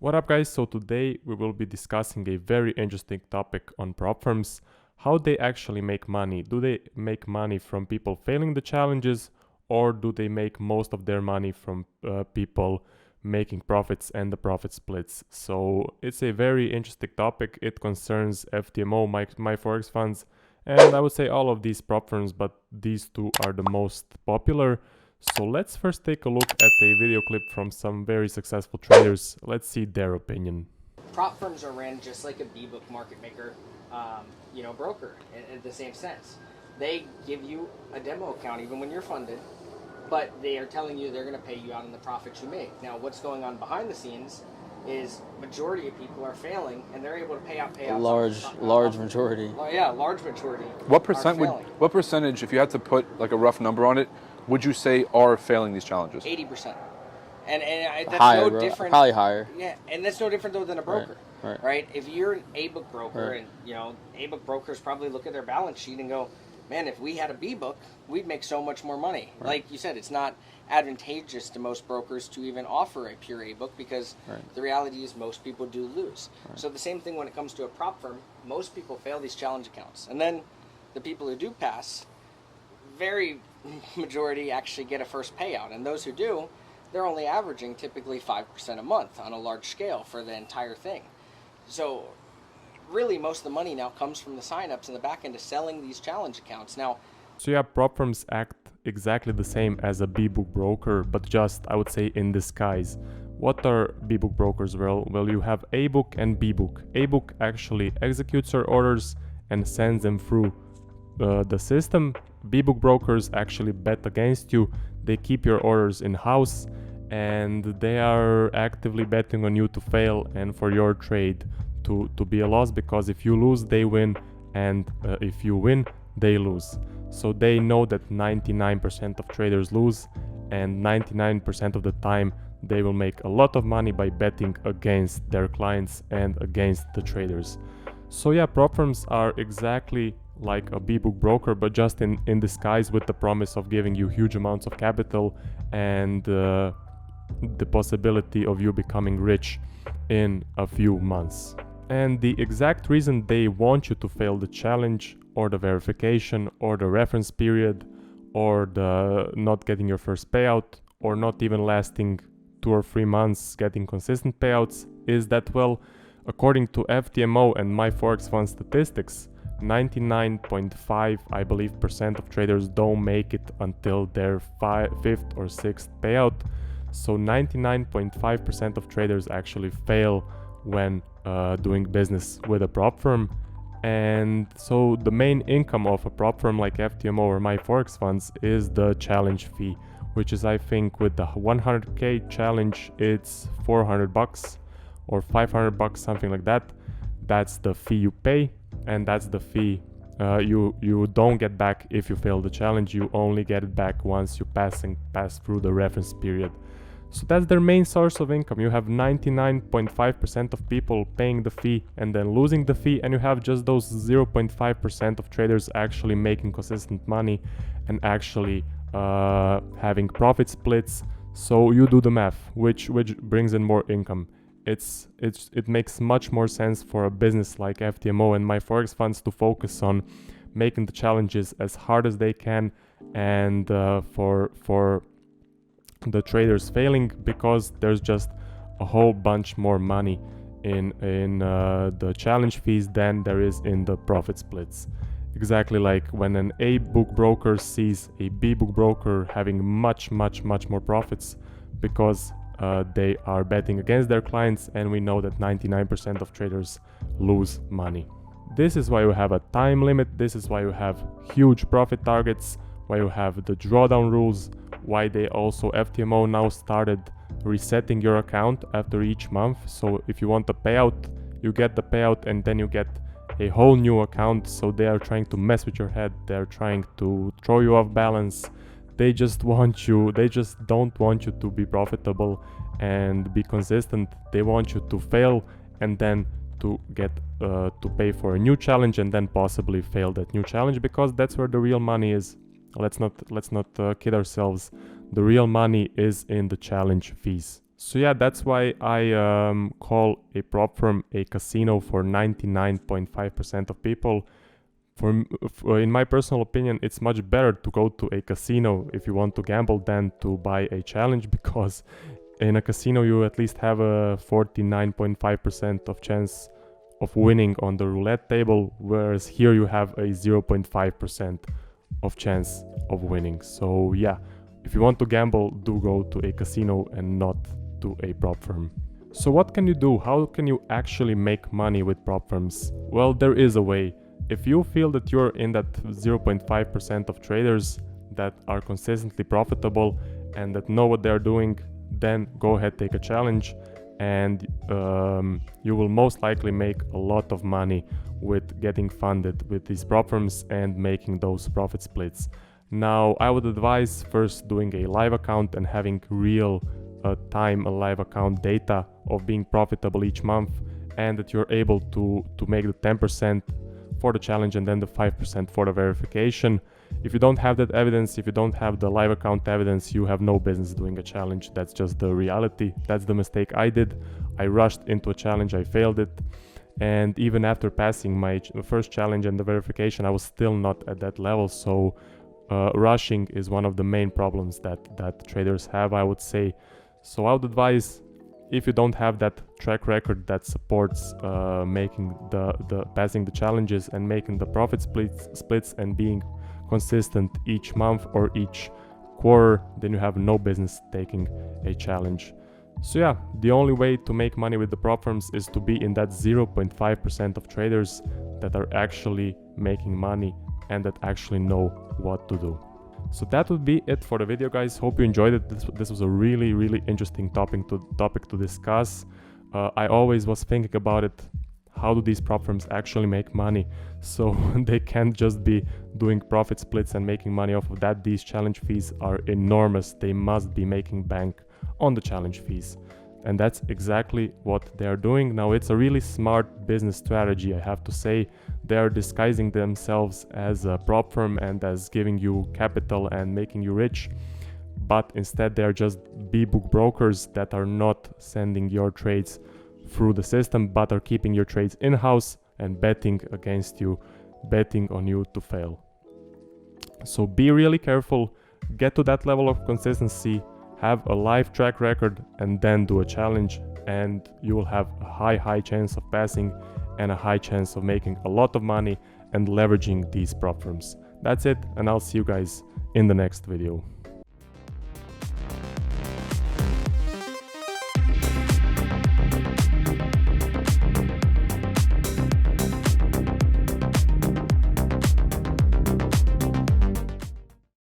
What up guys, so today we will be discussing a very interesting topic on prop firms, how they actually make money. Do they make money from people failing the challenges, or do they make most of their money from people making profits and the profit splits? So it's a very interesting topic. It concerns FTMO, my Forex funds, and I would say all of these prop firms, but these two are the most popular. So let's first take a look at a video clip from some very successful traders. Let's see their opinion. Prop firms are ran just like a B-book market maker, broker in the same sense. They give you a demo account even when you're funded, but they are telling you they're going to pay you out on the profits you make. Now, what's going on behind the scenes is majority of people are failing, and they're able to pay out large majority. Yeah, large majority. What percentage, if you had to put like a rough number on it, would you say are failing these challenges? 80%. And that's higher, no different. Probably higher. Yeah, and that's no different though than a broker. Right? If you're an A-book broker, Right. and A-book brokers probably look at their balance sheet and go, man, if we had a B-book, we'd make so much more money. Right. Like you said, it's not advantageous to most brokers to even offer a pure A-book because the reality is most people do lose. So the same thing when it comes to a prop firm, most people fail these challenge accounts. And then the people who do pass, very majority actually get a first payout. And those who do, they're only averaging typically 5% a month on a large scale for the entire thing. So really most of the money now comes from the signups in the back end of selling these challenge accounts. Now, So yeah, prop firms act exactly the same as a B-book broker, but just, I would say, in disguise. What are B-book brokers? Well, you have A-book and B-book. A-book actually executes your orders and sends them through the system. B-book brokers actually bet against you. They keep your orders in-house, and they are actively betting on you to fail and for your trade to be a loss, because if you lose, they win, and if you win, they lose. So they know that 99% of traders lose, and 99% of the time they will make a lot of money by betting against their clients and against the traders. So yeah, prop firms are exactly like a B-book broker, but just in disguise, with the promise of giving you huge amounts of capital and the possibility of you becoming rich in a few months. And the exact reason they want you to fail the challenge or the verification or the reference period or the not getting your first payout or not even lasting 2 or 3 months getting consistent payouts is that, well, according to FTMO and my Forex fund statistics, 99.5 I believe percent of traders don't make it until their 5th or 6th payout. So 99.5% of traders actually fail when doing business with a prop firm. And so the main income of a prop firm like FTMO or my Forex funds is the challenge fee, which is, I think, with the 100k challenge, it's $400 or $500, something like that. That's the fee you pay, and that's the fee you don't get back if you fail the challenge. You only get it back once you pass through the reference period. So that's their main source of income. You have 99.5% of people paying the fee and then losing the fee, and you have just those 0.5% of traders actually making consistent money and actually having profit splits. So you do the math, which brings in more income. It makes much more sense for a business like FTMO and my Forex funds to focus on making the challenges as hard as they can, and for the traders failing, because there's just a whole bunch more money in the challenge fees than there is in the profit splits. Exactly like when an A-book broker sees a B-book broker having much more profits, because they are betting against their clients, and we know that 99% of traders lose money. This is why you have a time limit. This is why you have huge profit targets, why you have the drawdown rules, why they also, FTMO now started resetting your account after each month. So if you want the payout, you get the payout and then you get a whole new account. So they are trying to mess with your head. They're trying to throw you off balance. They just don't want you to be profitable and be consistent. They want you to fail and then to get to pay for a new challenge and then possibly fail that new challenge, because that's where the real money is. Let's not kid ourselves. The real money is in the challenge fees. So yeah, that's why I call a prop firm a casino for 99.5% of people. In my personal opinion, it's much better to go to a casino if you want to gamble than to buy a challenge, because in a casino you at least have a 49.5% of chance of winning on the roulette table, whereas here you have a 0.5% of chance of winning. So yeah, if you want to gamble, do go to a casino and not to a prop firm. So what can you do? How can you actually make money with prop firms? Well, there is a way. If you feel that you're in that 0.5% of traders that are consistently profitable and that know what they're doing, then go ahead, take a challenge, and you will most likely make a lot of money with getting funded with these prop firms and making those profit splits. Now, I would advise first doing a live account and having real time, a live account data of being profitable each month, and that you're able to make the 10% for the challenge and then the 5% for the verification. If you don't have that evidence, if you don't have the live account evidence, you have no business doing a challenge. That's just the reality. That's the mistake I did. I rushed into a challenge, I failed it, and even after passing my first challenge and the verification, I was still not at that level. So rushing is one of the main problems that traders have, I would say. So I would advise, if you don't have that track record that supports making the passing the challenges and making the profit splits and being consistent each month or each quarter, then you have no business taking a challenge. So yeah, the only way to make money with the prop firms is to be in that 0.5% of traders that are actually making money and that actually know what to do. So that would be it for the video, guys. Hope you enjoyed it. This was a really interesting topic to discuss. I always was thinking about it. How do these prop firms actually make money? So they can't just be doing profit splits and making money off of that. These challenge fees are enormous. They must be making bank on the challenge fees. And that's exactly what they are doing. Now, it's a really smart business strategy, I have to say. They are disguising themselves as a prop firm and as giving you capital and making you rich. But instead, they are just B-book brokers that are not sending your trades through the system, but are keeping your trades in-house and betting against you, betting on you to fail. So be really careful, get to that level of consistency, have a live track record, and then do a challenge, and you will have a high chance of passing and a high chance of making a lot of money and leveraging these prop firms. That's it, and I'll see you guys in the next video.